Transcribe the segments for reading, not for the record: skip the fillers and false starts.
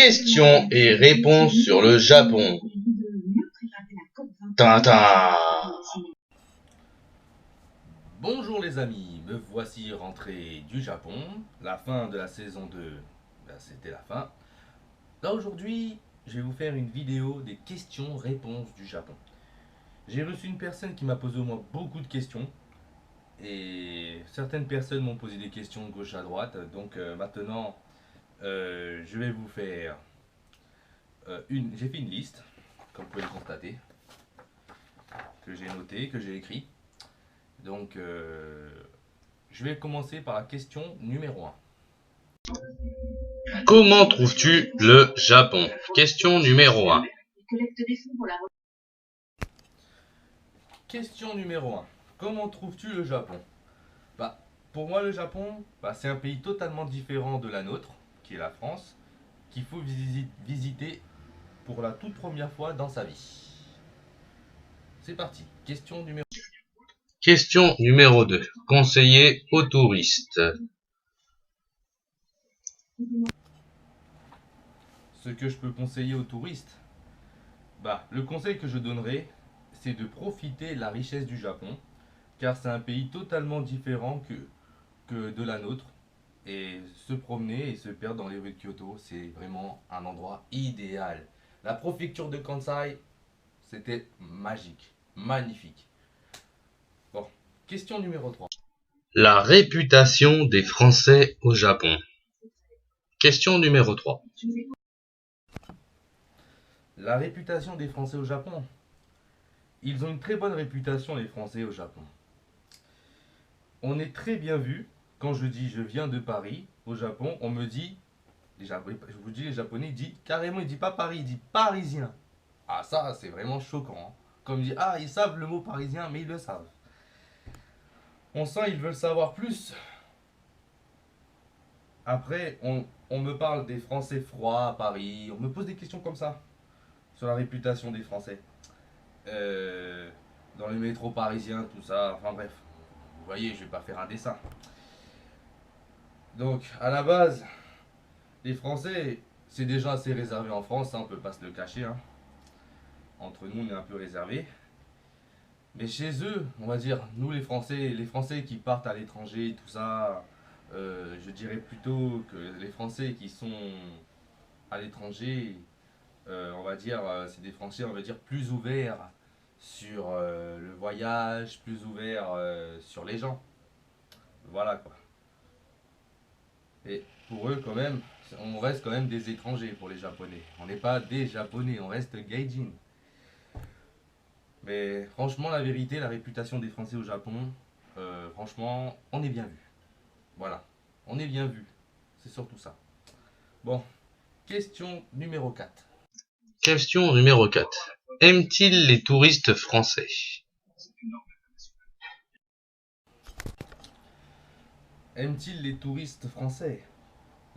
Questions et réponses sur le Japon. Tintin. Bonjour les amis, me voici rentré du Japon. La fin de la saison 2, c'était la fin. Là aujourd'hui, je vais vous faire une vidéo des questions-réponses du Japon. J'ai reçu une personne qui m'a posé au moins beaucoup de questions. Et certaines personnes m'ont posé des questions de gauche à droite. Donc maintenant, je vais vous faire j'ai fait une liste, comme vous pouvez le constater, que j'ai noté, que j'ai écrit. Donc je vais commencer par la question numéro 1. Comment trouves-tu le Japon? Question numéro 1. Question numéro 1. Comment trouves-tu le Japon? Bah, pour moi, le Japon, c'est un pays totalement différent de la nôtre, qui est la France, qu'il faut visiter pour la toute première fois dans sa vie. C'est parti. Question numéro 2. Conseiller aux touristes. Ce que je peux conseiller aux touristes, le conseil que je donnerais, c'est de profiter de la richesse du Japon, car c'est un pays totalement différent que de la nôtre. Et se promener et se perdre dans les rues de Kyoto, c'est vraiment un endroit idéal. La préfecture de Kansai, c'était magique, magnifique. Bon, question numéro 3. La réputation des Français au Japon. Question numéro 3. La réputation des Français au Japon. Ils ont une très bonne réputation, les Français au Japon. On est très bien vu. Quand je dis je viens de Paris, au Japon, on me dit, je vous dis les Japonais, ils disent carrément, ils disent pas Paris, ils disent parisien. Ah ça, c'est vraiment choquant, hein. Comme ils disent, ah ils savent le mot parisien, mais ils le savent. On sent ils veulent savoir plus. Après, on me parle des Français froids à Paris. On me pose des questions comme ça sur la réputation des Français. Euh, dans le métro parisien, tout ça. Enfin bref, vous voyez, je vais pas faire un dessin. Donc, à la base, les Français, c'est déjà assez réservé en France, hein, on peut pas se le cacher, hein. Entre nous, on est un peu réservé. Mais chez eux, on va dire, nous les Français qui partent à l'étranger, tout ça, je dirais plutôt que les Français qui sont à l'étranger, on va dire, c'est des Français, on va dire, plus ouverts sur le voyage, plus ouverts sur les gens. Voilà quoi. Et pour eux, quand même, on reste quand même des étrangers pour les Japonais. On n'est pas des Japonais, on reste gaijin. Mais franchement, la vérité, la réputation des Français au Japon, franchement, on est bien vu. Voilà, on est bien vu. C'est surtout ça. Bon, question numéro 4. Question numéro 4. Aiment-ils les touristes français? Aiment-ils les touristes français?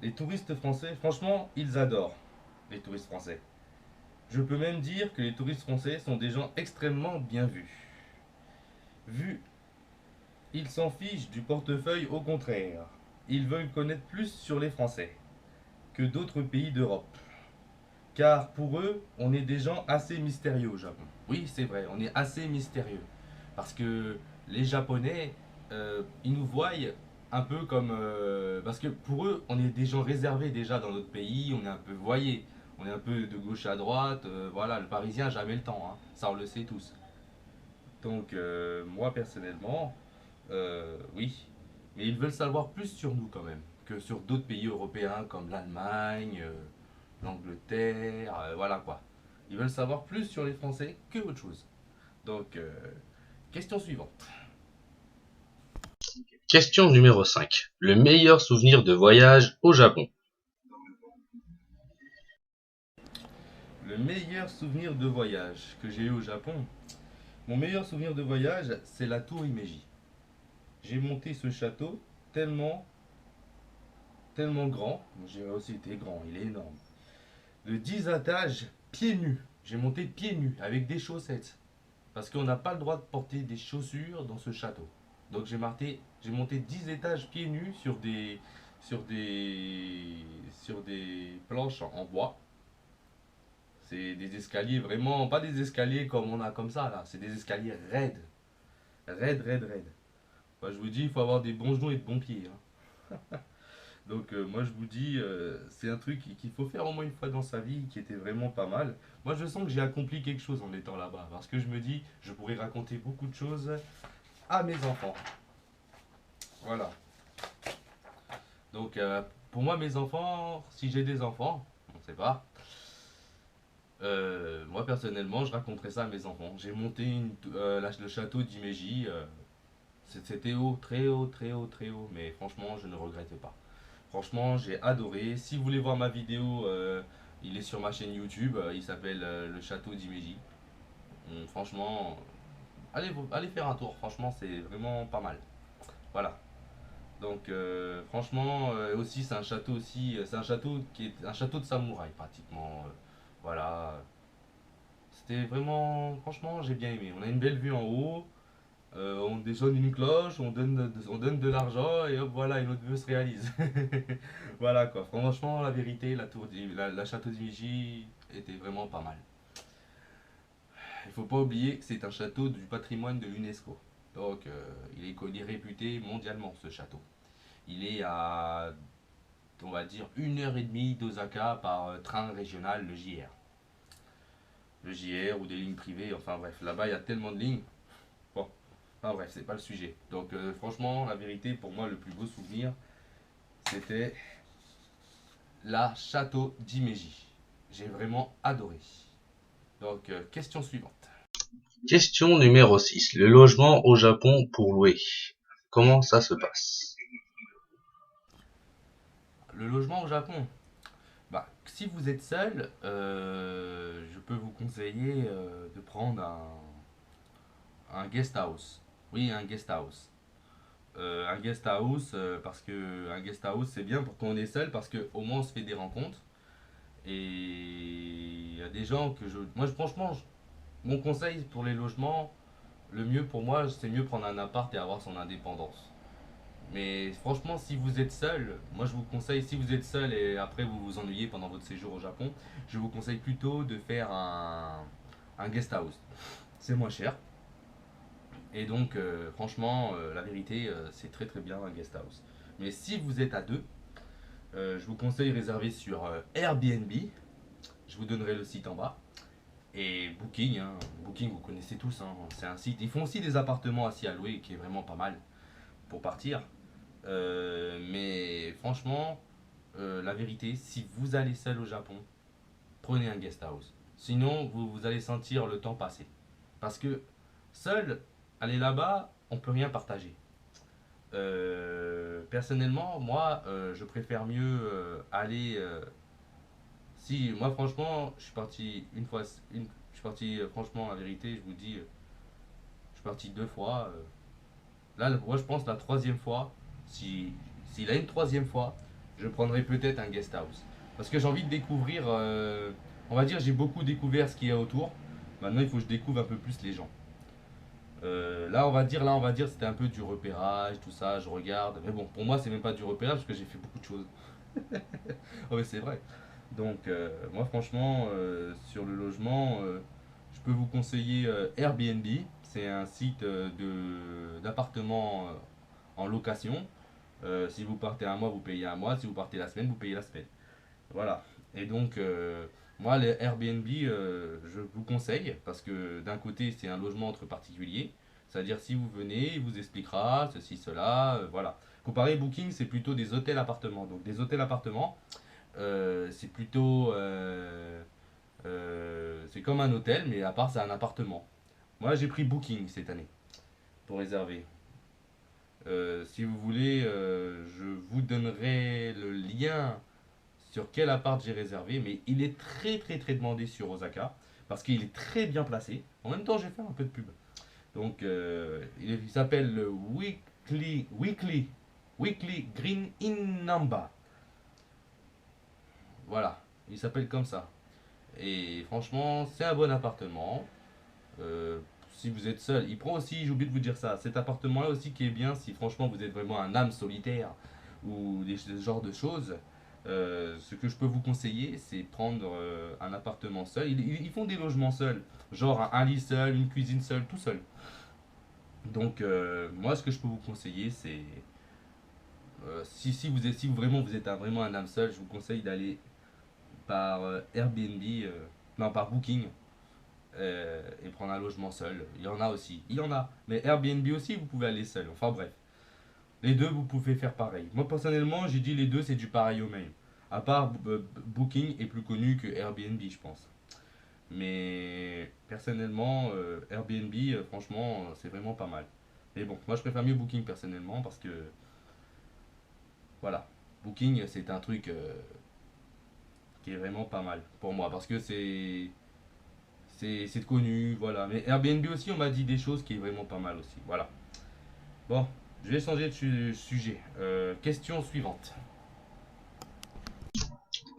Les touristes français, franchement, ils adorent les touristes français. Je peux même dire que les touristes français sont des gens extrêmement bien vus. Vu, ils s'en fichent du portefeuille au contraire. Ils veulent connaître plus sur les Français que d'autres pays d'Europe. Car pour eux, on est des gens assez mystérieux au Japon. Oui, c'est vrai, on est assez mystérieux. Parce que les Japonais, ils nous voient un peu comme... parce que pour eux, on est des gens réservés déjà dans notre pays, on est un peu voyés. On est un peu de gauche à droite, voilà, le Parisien jamais le temps, hein. Ça on le sait tous. Donc moi personnellement, oui. Mais ils veulent savoir plus sur nous quand même que sur d'autres pays européens comme l'Allemagne, l'Angleterre, voilà quoi. Ils veulent savoir plus sur les Français que autre chose. Donc, question suivante. Question numéro 5. Le meilleur souvenir de voyage au Japon. Le meilleur souvenir de voyage que j'ai eu au Japon. Mon meilleur souvenir de voyage, c'est la tour Himeji. J'ai monté ce château tellement, tellement grand. J'ai aussi été grand, il est énorme. De 10 étages, pieds nus. J'ai monté pieds nus avec des chaussettes. Parce qu'on n'a pas le droit de porter des chaussures dans ce château. Donc j'ai monté 10 étages pieds nus sur des planches en bois. C'est des escaliers vraiment, pas des escaliers comme on a comme ça là, c'est des escaliers raides. Raides, raides, raides. Moi je vous dis, il faut avoir des bons genoux et de bons pieds, hein. Donc moi je vous dis, c'est un truc qu'il faut faire au moins une fois dans sa vie, qui était vraiment pas mal. Moi je sens que j'ai accompli quelque chose en étant là-bas, parce que je me dis, je pourrais raconter beaucoup de choses à mes enfants. Voilà. Donc pour moi mes enfants, si j'ai des enfants, on ne sait pas, moi personnellement je raconterai ça à mes enfants. J'ai monté le château d'Imégie, c'était haut, très haut, très haut, très haut, mais franchement je ne regrette pas. Franchement, j'ai adoré. Si vous voulez voir ma vidéo, il est sur ma chaîne YouTube. Il s'appelle Le Château d'Imégie. Franchement, allez faire un tour. Franchement, c'est vraiment pas mal. Voilà. Donc, franchement, aussi, c'est un château aussi. C'est un château qui est un château de samouraï, pratiquement. Voilà. C'était vraiment. Franchement, j'ai bien aimé. On a une belle vue en haut. On déchonne une cloche, on donne de l'argent et hop, voilà, une autre vœu se réalise. Voilà quoi. Franchement, la vérité, la château d'Himéji était vraiment pas mal. Il faut pas oublier que c'est un château du patrimoine de l'UNESCO. Donc, il est réputé mondialement ce château. Il est à, on va dire, 1 heure et demie d'Osaka par train régional, le JR. Le JR ou des lignes privées, enfin bref, là-bas il y a tellement de lignes. Bon, enfin bref, c'est pas le sujet. Donc franchement, la vérité, pour moi, le plus beau souvenir, c'était la château d'Himéji. J'ai vraiment adoré. Donc, question suivante. Question numéro 6. Le logement au Japon pour louer. Comment ça se passe? Le logement au Japon. Bah, si vous êtes seul, je peux vous conseiller de prendre un guest house. Oui, un guest house. Un guest house, parce que un guest house c'est bien pour quand on est seul, parce que au moins on se fait des rencontres. Et il y a des gens que je. Moi, franchement, mon conseil pour les logements, le mieux pour moi, c'est mieux prendre un appart et avoir son indépendance. Mais franchement, si vous êtes seul, moi je vous conseille, si vous êtes seul et après vous vous ennuyez pendant votre séjour au Japon, je vous conseille plutôt de faire un guest house. C'est moins cher. Et donc, franchement, la vérité, c'est très très bien un guest house. Mais si vous êtes à deux, je vous conseille de réserver sur Airbnb. Je vous donnerai le site en bas. Et Booking, hein. Booking vous connaissez tous, hein. C'est un site. Ils font aussi des appartements assis à louer qui est vraiment pas mal pour partir. Mais franchement, la vérité, si vous allez seul au Japon, prenez un guest house. Sinon, vous allez sentir le temps passer. Parce que seul, aller là-bas, on peut rien partager. Personnellement, moi, je préfère mieux aller. Si, moi, franchement, je suis parti une fois. Je suis parti, franchement, la vérité, je vous dis, je suis parti 2 fois. Là, moi, je pense la troisième fois, s'il a une troisième fois, je prendrai peut-être un guest house. Parce que j'ai envie de découvrir, on va dire, j'ai beaucoup découvert ce qu'il y a autour. Maintenant, il faut que je découvre un peu plus les gens. Là, on va dire, c'était un peu du repérage, tout ça, je regarde. Mais bon, pour moi, c'est même pas du repérage parce que j'ai fait beaucoup de choses. Oh, mais c'est vrai. Donc, moi, franchement, sur le logement, je peux vous conseiller Airbnb. C'est un site d'appartements en location. Si vous partez un mois, vous payez un mois. Si vous partez la semaine, vous payez la semaine. Voilà. Et donc, moi, les Airbnb, je vous conseille parce que d'un côté, c'est un logement entre particuliers. C'est-à-dire, si vous venez, il vous expliquera ceci, cela. Voilà. Comparé Booking, c'est plutôt des hôtels-appartements. Donc, des hôtels-appartements, c'est plutôt. C'est comme un hôtel, mais à part, c'est un appartement. Moi, j'ai pris Booking cette année pour réserver. Si vous voulez, je vous donnerai le lien sur quel appart j'ai réservé, mais il est très très très demandé sur Osaka parce qu'il est très bien placé. En même temps, je vais faire un peu de pub. Donc, il s'appelle le Weekly Green in Namba. Voilà, il s'appelle comme ça. Et franchement, c'est un bon appartement. Euh, si vous êtes seul, il prend aussi, j'ai oublié de vous dire ça, cet appartement-là aussi qui est bien si franchement vous êtes vraiment un âme solitaire. ou ce genre de choses, ce que je peux vous conseiller, c'est prendre un appartement seul. Ils font des logements seuls, genre un lit seul, une cuisine seule, tout seul. Donc, moi, ce que je peux vous conseiller, c'est si vraiment vous êtes vraiment un âme seul, je vous conseille d'aller par Airbnb, non, par Booking, et prendre un logement seul. Il y en a aussi, il y en a. Mais Airbnb aussi, vous pouvez aller seul. Enfin bref, les deux, vous pouvez faire pareil. Moi, personnellement, j'ai dit les deux, c'est du pareil au même. À part Booking est plus connu que Airbnb, je pense. Mais personnellement, Airbnb, franchement, c'est vraiment pas mal. Mais bon, moi je préfère mieux Booking personnellement parce que, voilà, Booking c'est un truc qui est vraiment pas mal pour moi parce que c'est connu, voilà. Mais Airbnb aussi, on m'a dit des choses qui est vraiment pas mal aussi, voilà. Bon, je vais changer de sujet. Question suivante.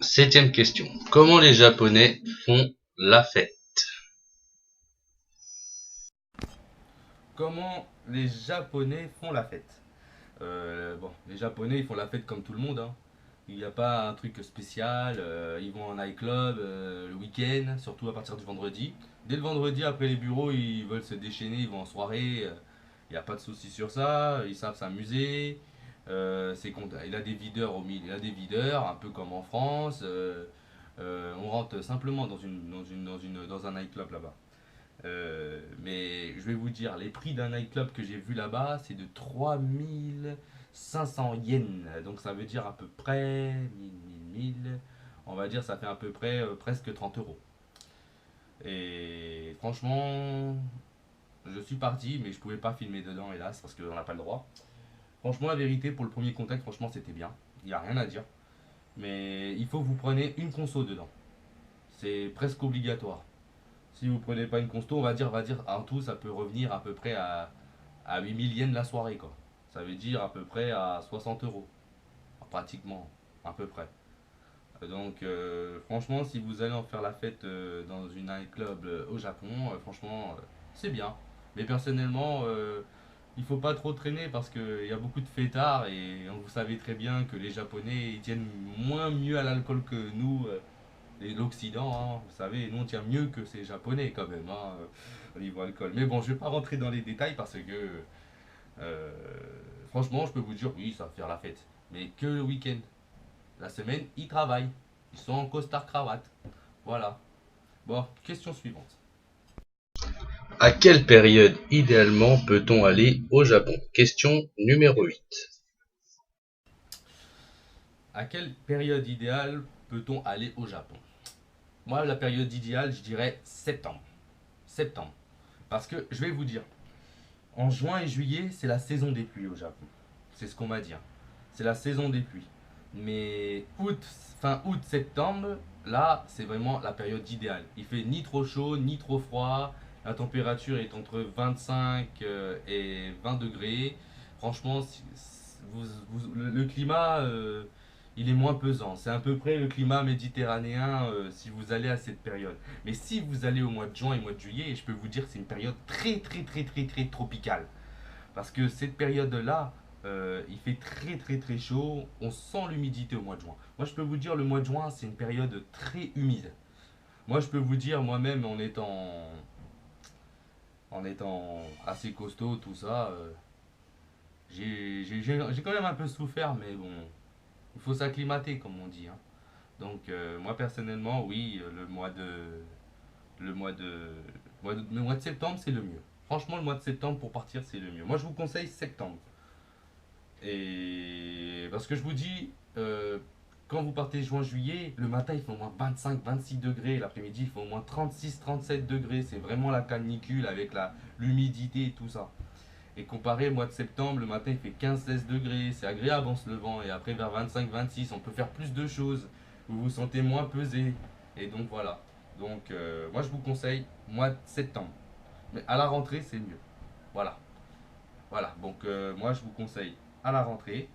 Septième question. Comment les Japonais font la fête? Comment les Japonais font la fête? Bon, les Japonais, ils font la fête comme tout le monde, hein. Il n'y a pas un truc spécial. Ils vont en nightclub le week-end, surtout à partir du vendredi. Dès le vendredi, après les bureaux, ils veulent se déchaîner, ils vont en soirée. Il n'y a pas de souci sur ça. Ils savent s'amuser. Il a des videurs au milieu, il a des videurs, un peu comme en France. On rentre simplement dans un nightclub là-bas. Mais je vais vous dire, les prix d'un nightclub que j'ai vu là-bas, c'est de 3500 yens. Donc ça veut dire à peu près 1000. On va dire ça fait à peu près presque 30 euros. Et franchement, je suis parti, mais je pouvais pas filmer dedans, hélas, parce qu'on n'a pas le droit. Franchement, la vérité, pour le premier contact, franchement, c'était bien. Il n'y a rien à dire. Mais il faut que vous preniez une conso dedans. C'est presque obligatoire. Si vous prenez pas une consto, on va dire en tout, ça peut revenir à peu près à 8000 yens la soirée, quoi. Ça veut dire à peu près à 60 euros. Pratiquement, à peu près. Donc, franchement, si vous allez en faire la fête dans une nightclub au Japon, franchement, c'est bien. Mais personnellement, il faut pas trop traîner parce qu'il y a beaucoup de fêtards et vous savez très bien que les Japonais ils tiennent moins mieux à l'alcool que nous, l'Occident. Hein. Vous savez, nous on tient mieux que ces Japonais quand même hein, au niveau alcool. Mais bon, je vais pas rentrer dans les détails parce que euh, franchement, je peux vous dire, oui, ça va faire la fête. Mais que le week-end. La semaine, ils travaillent. Ils sont en costard cravate. Voilà. Bon, question suivante. À quelle période idéalement peut-on aller au Japon? Question numéro 8. À quelle période idéale peut-on aller au Japon? Moi, la période idéale, je dirais septembre. Septembre. Parce que, je vais vous dire, en juin et juillet, c'est la saison des pluies au Japon. C'est ce qu'on m'a dit. Hein. C'est la saison des pluies. Mais fin août, septembre, là, c'est vraiment la période idéale. Il fait ni trop chaud, ni trop froid. La température est entre 25 et 20 degrés. Franchement, le climat, il est moins pesant. C'est à peu près le climat méditerranéen si vous allez à cette période. Mais si vous allez au mois de juin et mois de juillet, je peux vous dire que c'est une période très très très très très tropicale. Parce que cette période-là, il fait très très très chaud. On sent l'humidité au mois de juin. Moi, je peux vous dire, le mois de juin, c'est une période très humide. Moi, je peux vous dire, moi-même, en étant assez costaud, tout ça, j'ai quand même un peu souffert, mais bon, il faut s'acclimater, comme on dit. Hein. Donc, moi, personnellement, oui, le mois de septembre, c'est le mieux. Franchement, le mois de septembre pour partir, c'est le mieux. Moi, je vous conseille septembre. Et parce que je vous dis, quand vous partez juin-juillet, le matin il fait au moins 25-26 degrés, l'après-midi il fait au moins 36-37 degrés. C'est vraiment la canicule avec l'humidité et tout ça. Et comparé au mois de septembre, le matin il fait 15-16 degrés, c'est agréable en se levant. Et après vers 25-26, on peut faire plus de choses. Vous vous sentez moins pesé. Et donc voilà. Donc moi je vous conseille mois de septembre. Mais à la rentrée c'est mieux. Voilà. Voilà. Donc moi je vous conseille à la rentrée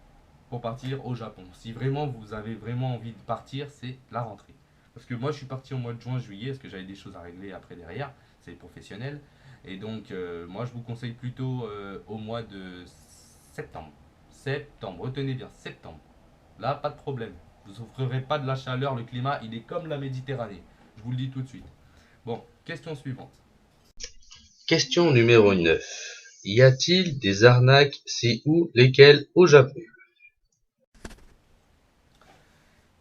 pour partir au Japon. Si vraiment vous avez vraiment envie de partir, c'est la rentrée. Parce que moi je suis parti au mois de juin, juillet, parce que j'avais des choses à régler après derrière, c'est professionnel. Et donc moi je vous conseille plutôt au mois de septembre. septembre. Retenez bien, septembre. Là, pas de problème. Vous ne souffrirez pas de la chaleur, le climat, il est comme la Méditerranée. Je vous le dis tout de suite. Bon, question suivante. Question numéro 9. Y a-t-il des arnaques? Si ou lesquelles au Japon?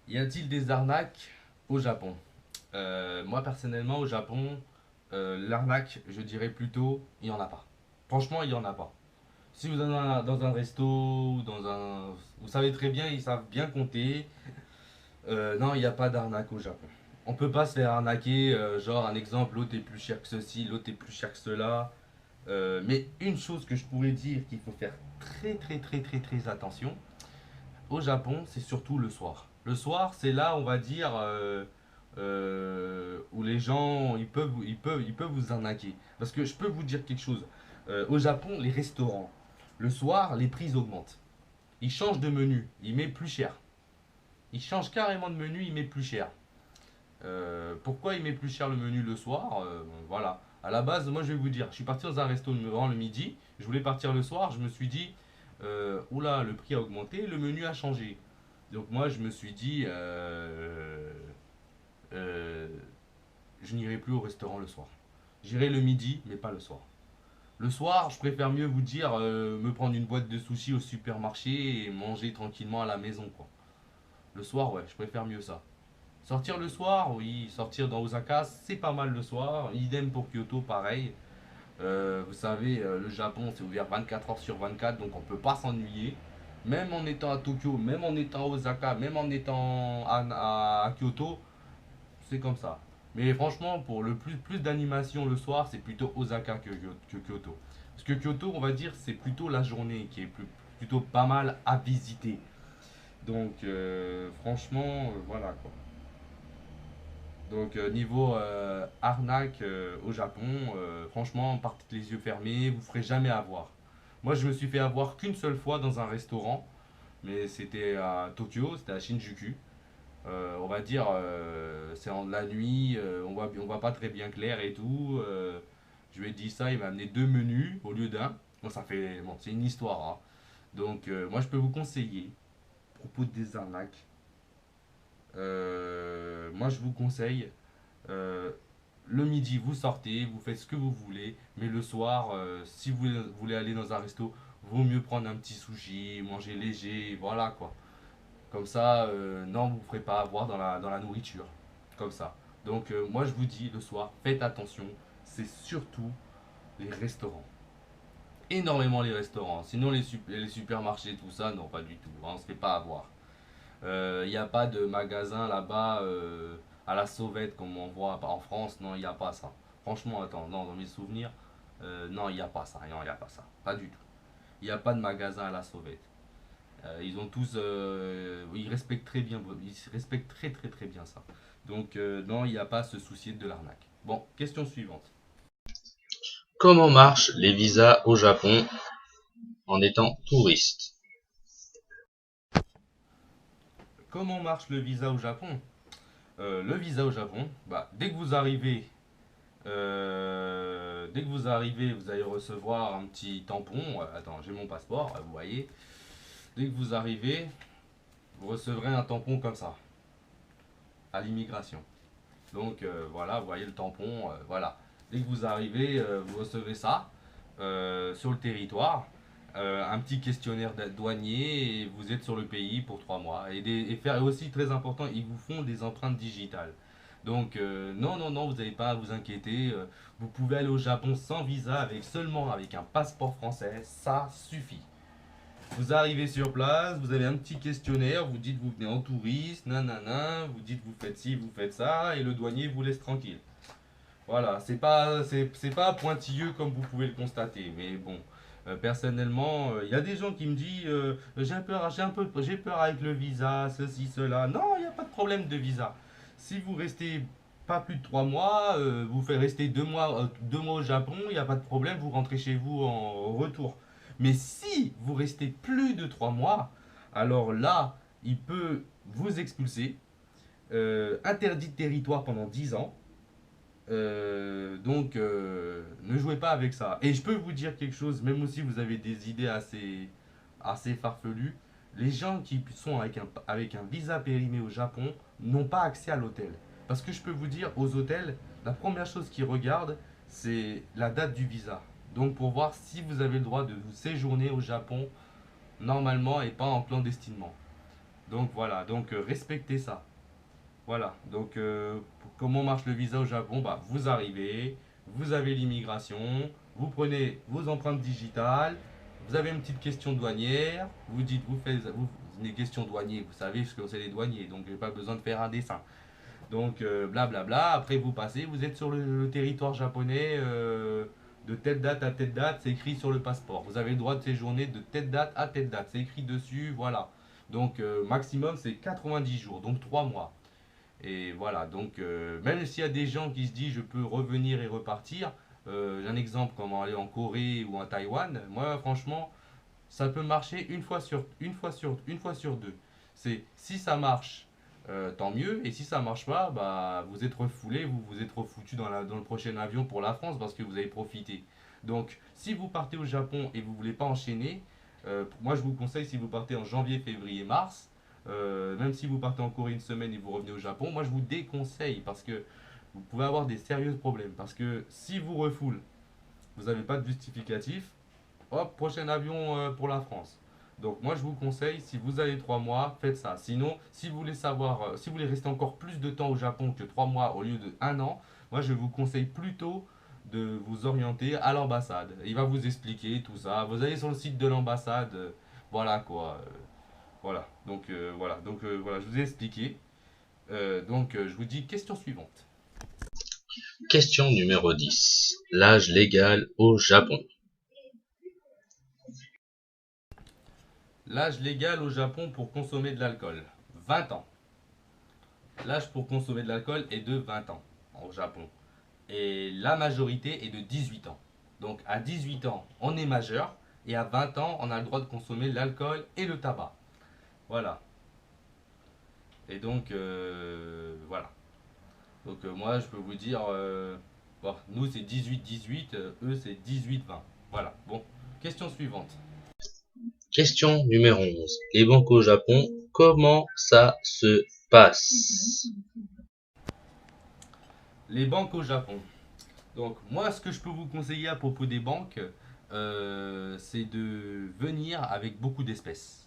Y a-t-il des arnaques au Japon? Moi, personnellement, au Japon, l'arnaque, je dirais plutôt, il n'y en a pas. Franchement, il n'y en a pas. Si vous êtes dans un resto, vous savez très bien, ils savent bien compter. Non, il n'y a pas d'arnaque au Japon. On peut pas se faire arnaquer, genre un exemple, l'autre est plus cher que ceci, l'autre est plus cher que cela. Mais une chose que je pourrais dire qu'il faut faire très très très très très attention au Japon, c'est surtout le soir. Le soir, c'est là, on va dire, où les gens ils peuvent vous arnaquer. Parce que je peux vous dire quelque chose. Au Japon, les restaurants, le soir, les prix augmentent. Ils changent de menu, ils mettent plus cher. Ils changent carrément de menu, ils mettent plus cher. Pourquoi il met plus cher le menu le soir? Voilà. À la base, moi je vais vous dire, je suis parti dans un resto le midi, je voulais partir le soir, je me suis dit, oula, le prix a augmenté, le menu a changé. Donc moi je me suis dit, euh, je n'irai plus au restaurant le soir. J'irai le midi, mais pas le soir. Le soir, je préfère mieux vous dire, me prendre une boîte de sushis au supermarché et manger tranquillement à la maison, quoi. Le soir, ouais, je préfère mieux ça. Sortir le soir, oui, sortir dans Osaka, c'est pas mal le soir. Idem pour Kyoto, pareil. Vous savez, le Japon, c'est ouvert 24 heures sur 24, donc on peut pas s'ennuyer. Même en étant à Tokyo, même en étant à Osaka, même en étant à Kyoto, c'est comme ça. Mais franchement, pour le plus d'animation le soir, c'est plutôt Osaka que Kyoto. Parce que Kyoto, on va dire, c'est plutôt la journée qui est plutôt pas mal à visiter. Donc, franchement, voilà quoi. Donc niveau arnaque au Japon, franchement, partez les yeux fermés, vous ferez jamais avoir. Moi, je me suis fait avoir qu'une seule fois dans un restaurant, mais c'était à Tokyo, c'était à Shinjuku. On va dire, c'est en la nuit, on voit pas très bien clair et tout. Je lui ai dit ça, il m'a amené deux menus au lieu d'un. Bon, ça fait, bon, c'est une histoire, hein. Donc, moi, je peux vous conseiller, à propos des arnaques, moi, je vous conseille euh, le midi, vous sortez, vous faites ce que vous voulez, mais le soir, si vous voulez aller dans un resto, vaut mieux prendre un petit sushi, manger léger, voilà quoi. Comme ça, non, vous ne ferez pas avoir dans la nourriture. Comme ça. Donc, moi, je vous dis, le soir, faites attention, c'est surtout les restaurants. Énormément les restaurants. Sinon, les supermarchés, tout ça, non, pas du tout. Hein, on ne se fait pas avoir. Il n'y a pas de magasin là-bas à la sauvette comme on voit en France. Non, il n'y a pas ça. Franchement, attends, non, dans mes souvenirs, non, il n'y a pas ça. Non, il n'y a pas ça. Pas du tout. Il n'y a pas de magasin à la sauvette. Ils ont tous, ils respectent très bien, ils respectent très très très bien ça. Donc non, il n'y a pas à se soucier de l'arnaque. Bon, question suivante. Comment marchent les visas au Japon en étant touriste? Comment marche le visa au Japon? Le visa au Japon, bah, dès que vous arrivez, vous allez recevoir un petit tampon. Attends, j'ai mon passeport, vous voyez. Dès que vous arrivez, vous recevrez un tampon comme ça, à l'immigration. Donc voilà, vous voyez le tampon, voilà. Dès que vous arrivez, vous recevez ça sur le territoire. Un petit questionnaire douanier et vous êtes sur le pays pour 3 mois. Et faire aussi très important, ils vous font des empreintes digitales. Donc non, non, non, vous n'avez pas à vous inquiéter. Vous pouvez aller au Japon sans visa, avec seulement avec un passeport français, ça suffit. Vous arrivez sur place, vous avez un petit questionnaire, vous dites vous venez en touriste, nanana, vous dites vous faites ci, vous faites ça, et le douanier vous laisse tranquille. Voilà, c'est pas pointilleux comme vous pouvez le constater, mais bon, personnellement, il y a des gens qui me disent j'ai peur avec le visa, ceci, cela. Non, il n'y a pas de problème de visa. Si vous restez pas plus de 3 mois, vous faites rester 2 mois, 2 mois au Japon, il n'y a pas de problème, vous rentrez chez vous en retour. Mais si vous restez plus de 3 mois, alors là, il peut vous expulser, interdit de territoire pendant 10 ans. Donc, ne jouez pas avec ça. Et je peux vous dire quelque chose, même si vous avez des idées assez farfelu. Les gens qui sont avec un visa périmé au Japon n'ont pas accès à l'hôtel. Parce que je peux vous dire, aux hôtels, la première chose qu'ils regardent, c'est la date du visa. Donc pour voir si vous avez le droit de vous séjourner au Japon normalement et pas en clandestinement. Donc voilà, donc respectez ça. Voilà, donc comment marche le visa au Japon? Bah, vous arrivez, vous avez l'immigration, vous prenez vos empreintes digitales, vous avez une petite question douanière, vous dites, vous faites les questions douanières, vous savez ce que c'est les douaniers, donc j'ai pas besoin de faire un dessin. Donc blablabla, après vous passez, vous êtes sur le territoire japonais de telle date à telle date, c'est écrit sur le passeport. Vous avez le droit de séjourner de telle date à telle date, c'est écrit dessus, voilà. Donc maximum c'est 90 jours, donc 3 mois. Et voilà, donc même s'il y a des gens qui se disent je peux revenir et repartir, j'ai un exemple comme aller en Corée ou en Taïwan, moi franchement, ça peut marcher une fois sur deux. C'est si ça marche, tant mieux, et si ça marche pas, bah vous êtes refoulé, vous vous êtes refoutu dans le prochain avion pour la France parce que vous avez profité. Donc si vous partez au Japon et vous voulez pas enchaîner, moi je vous conseille si vous partez en janvier, février, mars, même si vous partez en Corée une semaine et vous revenez au Japon, moi je vous déconseille parce que vous pouvez avoir des sérieux problèmes. Parce que si vous refoule, vous n'avez pas de justificatif, hop, prochain avion pour la France. Donc moi je vous conseille, si vous avez 3 mois, faites ça. Sinon, si vous voulez savoir, si vous voulez rester encore plus de temps au Japon que 3 mois au lieu de 1 an, moi je vous conseille plutôt de vous orienter à l'ambassade. Il va vous expliquer tout ça. Vous allez sur le site de l'ambassade, voilà quoi. Voilà, je vous ai expliqué. Je vous dis question suivante. Question numéro 10. L'âge légal au Japon. L'âge légal au Japon pour consommer de l'alcool, 20 ans. L'âge pour consommer de l'alcool est de 20 ans au Japon. Et la majorité est de 18 ans. Donc à 18 ans, on est majeur. Et à 20 ans, on a le droit de consommer l'alcool et le tabac. Voilà. Et donc, voilà. Donc moi, je peux vous dire, bon, nous c'est 18-18, eux c'est 18-20. Voilà. Bon, question suivante. Question numéro 11. Les banques au Japon, comment ça se passe? Les banques au Japon. Donc moi, ce que je peux vous conseiller à propos des banques, c'est de venir avec beaucoup d'espèces.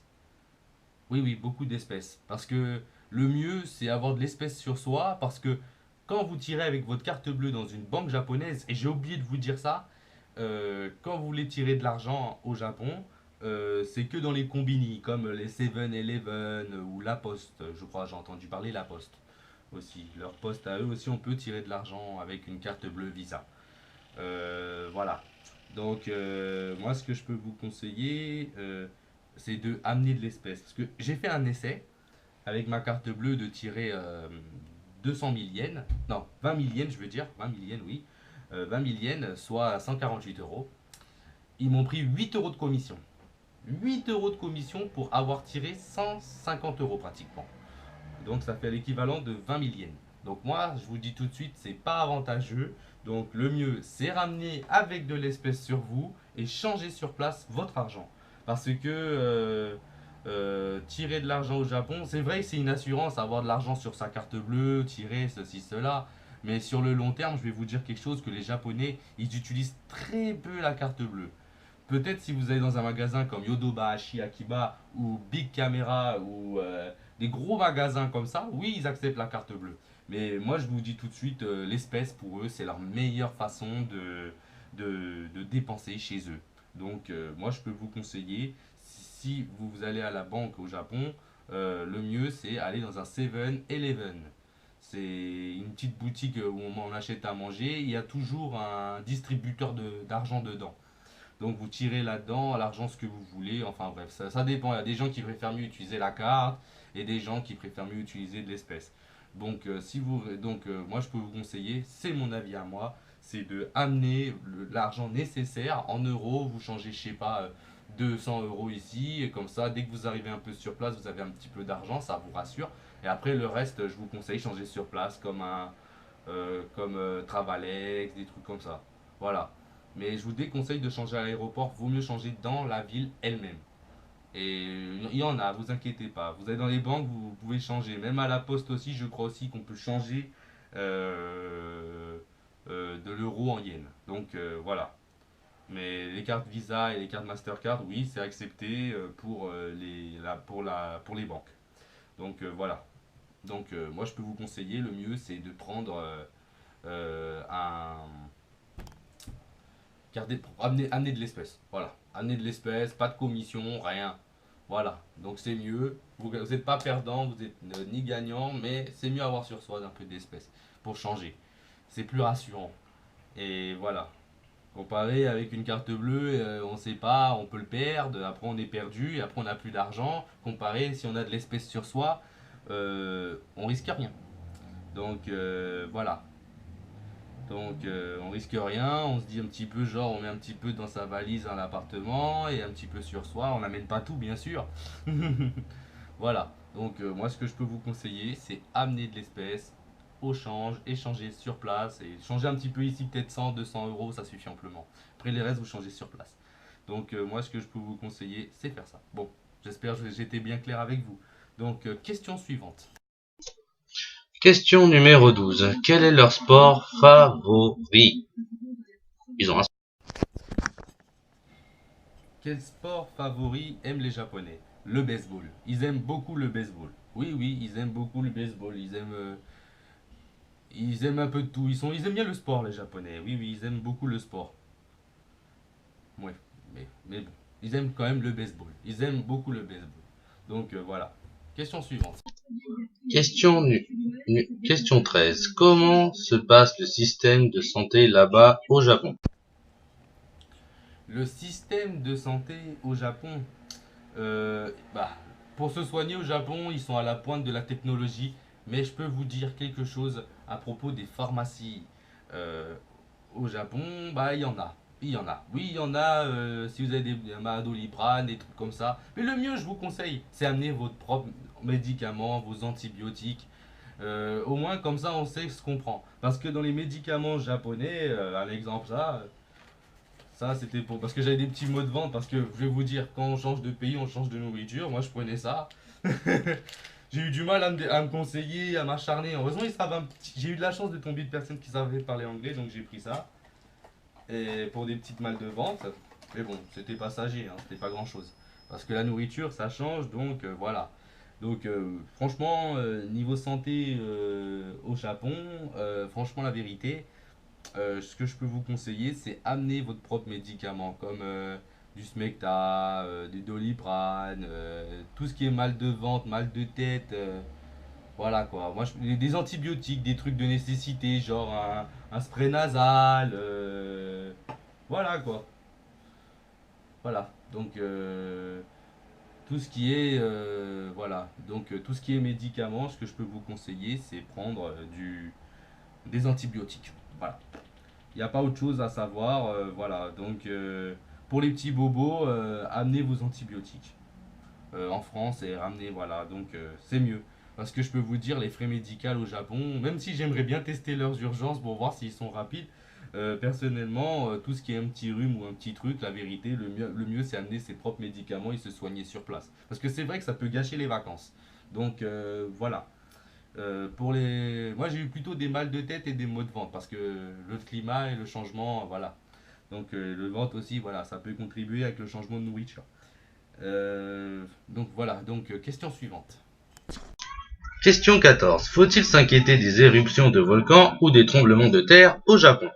Oui, oui, beaucoup d'espèces. Parce que le mieux, c'est avoir de l'espèce sur soi. Parce que quand vous tirez avec votre carte bleue dans une banque japonaise, et j'ai oublié de vous dire ça, quand vous voulez tirer de l'argent au Japon, c'est que dans les combini, comme les 7-Eleven ou La Poste. Je crois, j'ai entendu parler La Poste aussi. Leur poste à eux aussi, on peut tirer de l'argent avec une carte bleue Visa. Voilà. Donc, moi, ce que je peux vous conseiller, c'est de amener de l'espèce. Parce que j'ai fait un essai avec ma carte bleue de tirer 200 000 yens. Non, 20 000 yens, je veux dire. 20 000 yens, oui. 20 000 yens, soit 148 euros. Ils m'ont pris 8 euros de commission. 8 euros de commission pour avoir tiré 150 euros pratiquement. Donc ça fait l'équivalent de 20 000 yens. Donc moi, je vous dis tout de suite, c'est pas avantageux. Donc le mieux, c'est ramener avec de l'espèce sur vous et changer sur place votre argent. Parce que tirer de l'argent au Japon, c'est vrai que c'est une assurance, avoir de l'argent sur sa carte bleue, tirer ceci, cela. Mais sur le long terme, je vais vous dire quelque chose que les Japonais, ils utilisent très peu la carte bleue. Peut-être si vous allez dans un magasin comme Yodobashi Akiba ou Big Camera ou des gros magasins comme ça, oui, ils acceptent la carte bleue. Mais moi, je vous dis tout de suite, l'espèce pour eux, c'est leur meilleure façon de dépenser chez eux. Donc, moi, je peux vous conseiller, si vous allez à la banque au Japon, le mieux, c'est aller dans un 7-Eleven. C'est une petite boutique où on achète à manger. Il y a toujours un distributeur d'argent dedans. Donc vous tirez là-dedans à l'argent ce que vous voulez. Enfin bref, ça dépend. Il y a des gens qui préfèrent mieux utiliser la carte et des gens qui préfèrent mieux utiliser de l'espèce. Donc, moi je peux vous conseiller, c'est mon avis à moi, c'est de amener l'argent nécessaire en euros. Vous changez, je sais pas, 200 euros ici. Et comme ça, dès que vous arrivez un peu sur place, vous avez un petit peu d'argent, ça vous rassure. Et après le reste, je vous conseille changer sur place comme Travalex, des trucs comme ça. Voilà. Mais je vous déconseille de changer à l'aéroport, vaut mieux changer dans la ville elle-même. Et il y en a, vous inquiétez pas. Vous allez dans les banques, vous pouvez changer. Même à la poste aussi, je crois aussi qu'on peut changer euh, de l'euro en yens. Donc voilà. Mais les cartes Visa et les cartes Mastercard, oui, c'est accepté pour les banques. Donc voilà. Donc moi je peux vous conseiller, le mieux c'est de prendre un amener de l'espèce. Voilà. Amener de l'espèce, pas de commission, rien. Voilà. Donc c'est mieux. Vous n'êtes pas perdant, vous êtes ni gagnant, mais c'est mieux avoir sur soi un peu d'espèce pour changer. C'est plus rassurant. Et voilà. Comparé avec une carte bleue, on ne sait pas, on peut le perdre, après on est perdu, et après on n'a plus d'argent. Comparé si on a de l'espèce sur soi, on risque rien. Donc voilà. Donc on risque rien, on se dit un petit peu genre on met un petit peu dans sa valise à l'appartement et un petit peu sur soi, on n'amène pas tout bien sûr. Voilà, donc moi ce que je peux vous conseiller c'est amener de l'espèce au change, échanger sur place et changer un petit peu ici peut-être 100, 200 euros ça suffit amplement. Après les restes vous changez sur place. Donc moi ce que je peux vous conseiller c'est faire ça. Bon, j'espère que j'ai été bien clair avec vous. Donc question suivante. Question numéro 12. Quel est leur sport favori? Ils ont un Quel sport favori aiment les Japonais? Le baseball. Ils aiment beaucoup le baseball. Oui, oui, ils aiment beaucoup le baseball. Ils aiment un peu de tout. Ils aiment bien le sport, les Japonais. Oui, oui, ils aiment beaucoup le sport. Ouais, mais bon, ils aiment quand même le baseball. Ils aiment beaucoup le baseball. Donc voilà. Question suivante. question 13. Comment se passe le système de santé là-bas au Japon? Le système de santé au Japon. Bah, pour se soigner au Japon, ils sont à la pointe de la technologie. Mais je peux vous dire quelque chose à propos des pharmacies. Euh, Au Japon, bah il y en a. Il y en a. Oui, il y en a si vous avez des Doliprane, des trucs comme ça. Mais le mieux, je vous conseille, c'est amener votre propre médicaments, vos antibiotiques. Au moins, comme ça, on sait ce qu'on prend. Parce que dans les médicaments japonais, un exemple, ça c'était pour. Parce que j'avais des petits mots de vente. Parce que je vais vous dire, quand on change de pays, on change de nourriture. Moi, je prenais ça. J'ai eu du mal à me conseiller, à m'acharner. Heureusement, ils savent un petit. J'ai eu de la chance de tomber de personnes qui savaient parler anglais, donc j'ai pris ça et pour des petites malles de ventre. Mais bon, c'était passager, hein, c'était pas grand chose. Parce que la nourriture, ça change, donc voilà. Donc franchement, niveau santé au Japon, franchement la vérité, ce que je peux vous conseiller, c'est amener votre propre médicament, comme du Smecta, du Doliprane, tout ce qui est mal de ventre, mal de tête. Voilà quoi. Moi, des antibiotiques, des trucs de nécessité, genre un spray nasal. Voilà quoi. Voilà. Donc tout ce qui est voilà. Donc tout ce qui est médicaments, ce que je peux vous conseiller, c'est prendre des antibiotiques. Voilà. Il n'y a pas autre chose à savoir. Voilà. Donc pour les petits bobos, amenez vos antibiotiques en France et ramener, voilà, donc c'est mieux. Parce que je peux vous dire, les frais médicaux au Japon, même si j'aimerais bien tester leurs urgences pour voir s'ils sont rapides, personnellement, tout ce qui est un petit rhume ou un petit truc, la vérité, le mieux c'est amener ses propres médicaments et se soigner sur place. Parce que c'est vrai que ça peut gâcher les vacances. Donc voilà. Moi j'ai eu plutôt des mal de tête et des maux de ventre parce que le climat et le changement, voilà. Donc le ventre aussi, voilà, ça peut contribuer avec le changement de nourriture. Donc voilà, donc question suivante. Question 14. Faut-il s'inquiéter des éruptions de volcans ou des tremblements de terre au Japon?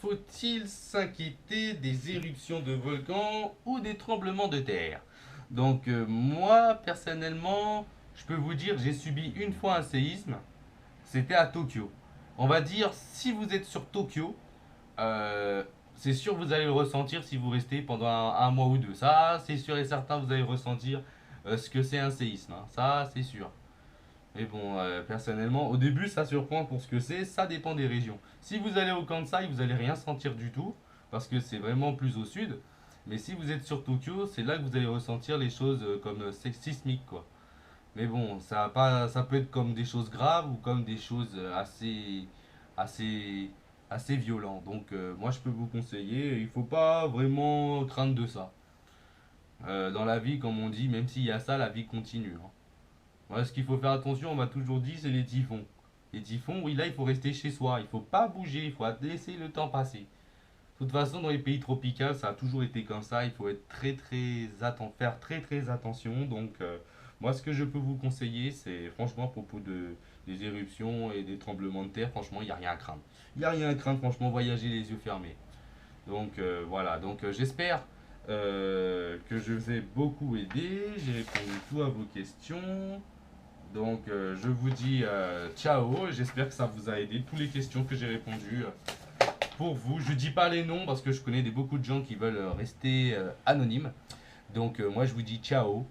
Faut-il s'inquiéter des éruptions de volcans ou des tremblements de terre? Donc moi personnellement, je peux vous dire, j'ai subi une fois un séisme, c'était à Tokyo. On va dire, si vous êtes sur Tokyo, euh, c'est sûr vous allez le ressentir si vous restez pendant un mois ou deux. Ça, c'est sûr et certain, vous allez ressentir ce que c'est un séisme, hein. Ça, c'est sûr. Mais bon, personnellement, au début, ça surprend pour ce que c'est, ça dépend des régions. Si vous allez au Kansai, vous allez rien sentir du tout, parce que c'est vraiment plus au sud. Mais si vous êtes sur Tokyo, c'est là que vous allez ressentir les choses comme sismiques, quoi. Mais bon, ça peut être comme des choses graves ou comme des choses assez, assez violentes. Donc, moi, je peux vous conseiller, il faut pas vraiment craindre de ça. Dans la vie, comme on dit, même s'il y a ça, la vie continue, hein. Ouais, ce qu'il faut faire attention, on m'a toujours dit, c'est les typhons. Les typhons, oui, là, il faut rester chez soi. Il faut pas bouger, il faut laisser le temps passer. De toute façon, dans les pays tropicaux, ça a toujours été comme ça. Il faut être faire très très attention. Donc, moi, ce que je peux vous conseiller, c'est franchement à propos des éruptions et des tremblements de terre, franchement, il n'y a rien à craindre. Il n'y a rien à craindre, franchement, voyager les yeux fermés. Donc, voilà. Donc, j'espère que je vous ai beaucoup aidé. J'ai répondu tout à vos questions. Donc, je vous dis ciao. J'espère que ça vous a aidé. Toutes les questions que j'ai répondues pour vous. Je dis pas les noms parce que je connais beaucoup de gens qui veulent rester anonymes. Donc, moi, je vous dis ciao.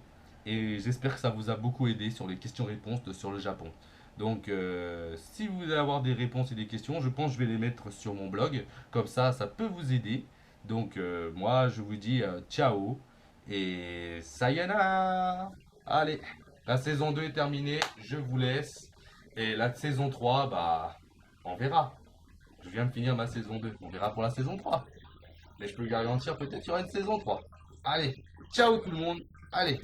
Et j'espère que ça vous a beaucoup aidé sur les questions-réponses sur le Japon. Donc, si vous voulez avoir des réponses et des questions, je pense que je vais les mettre sur mon blog. Comme ça peut vous aider. Donc, moi, je vous dis ciao et sayonara. Allez, la saison 2 est terminée, je vous laisse. Et la saison 3, bah, on verra. Je viens de finir ma saison 2, on verra pour la saison 3. Mais je peux garantir peut-être qu'il y aura une saison 3. Allez, ciao tout le monde. Allez.